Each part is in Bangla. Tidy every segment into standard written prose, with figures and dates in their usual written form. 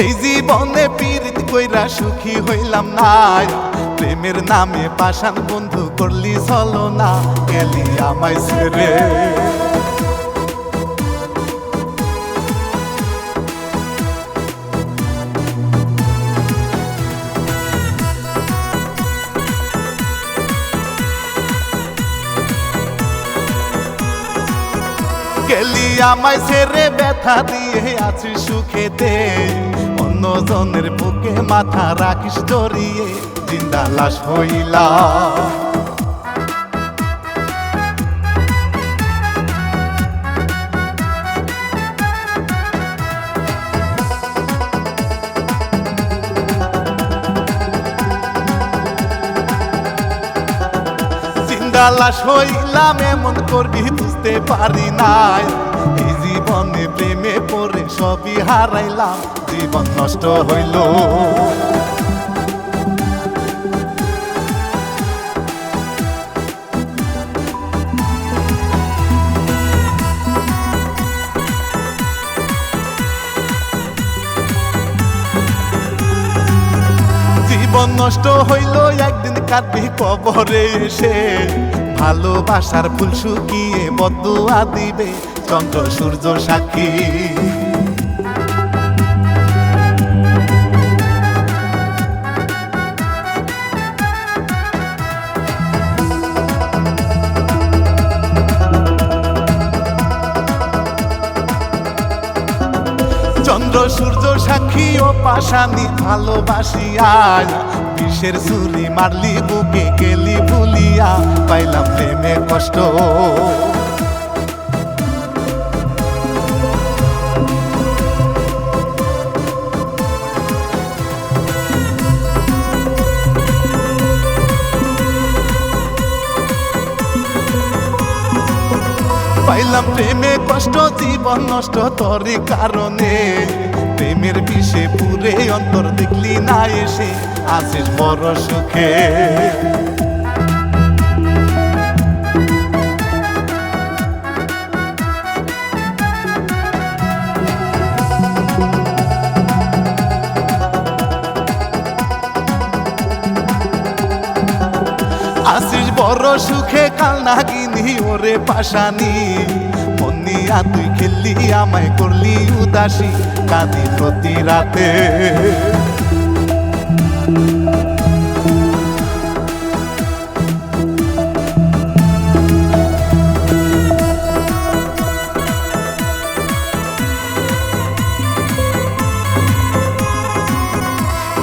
এই জীবনে পীড়িত কইরা সুখী হইলাম না, প্রেমের নামে পাষাণ বন্ধু করলি চলো না, গেলি আমায় ছেড়ে। গেলি আমায় ছেড়ে ব্যথা দিয়ে আছি সুখেতে, অন্যজনের বুকে মাথা রাখিস জড়িয়ে, জিন্দা লাশ হইলা। জিন্দা লাশ হইলাম এমন করবি বুঝতে পারি নাই, এই জীবনে প্রেমে পড়ে সবই হারাইলাম, জীবন নষ্ট হইল। জীবন নষ্ট হইল একদিন কাঁদবি কবরে এসে, ভালোবাসার ফুল শুকিয়ে বদুয়া দিবে চন্দ্র সূর্য সাক্ষী। চন্দ্র সূর্য সাক্ষী ও পাশানি ভালোবাসিয়া, বিষের ছুরি মারলি বুকে গেলি ভুলিয়া, পাইলাম প্রেমে কষ্ট। পাইলাম প্রেমে কষ্ট, জীবন নষ্ট তোরই কারণে, প্রেমের বিষে পুরে অন্তর দেখলি না এসে, আছিস বড় সুখে। আসিস বড় সুখে, কাল নাগিনি ওরে পাশানি, মনিয়া তুই খেললি আমায় করলি উদাসী, কাঁদি প্রতি রাতে।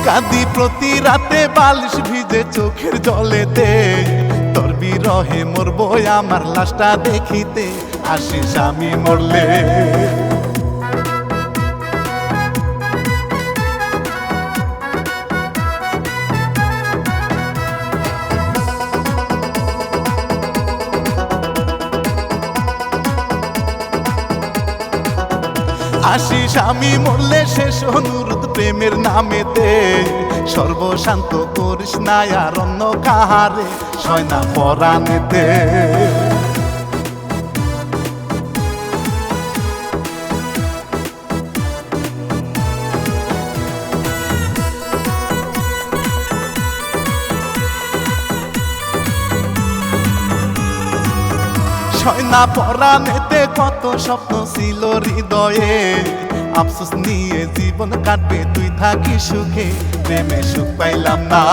কাঁদি প্রতি রাতে বালিশ ভিজে চোখের জলেতে, তোর বিরহে মরবো আমার লাশটা দেখিতে, আসিস আমি মরলে। আসিস আমি মরলে শেষ অনুরোধ প্রেমের নামেতে, সর্বশান্ত করিস না আর অন্য কাহারে, সয়না পরাণেতে। সয়না পরাণেতে কত স্বপ্ন ছিল হৃদয়ে, আফসোস নিয়ে জীবন কাটবে তুই থাকি সুখে, প্রেমে সুখ পাইলাম না।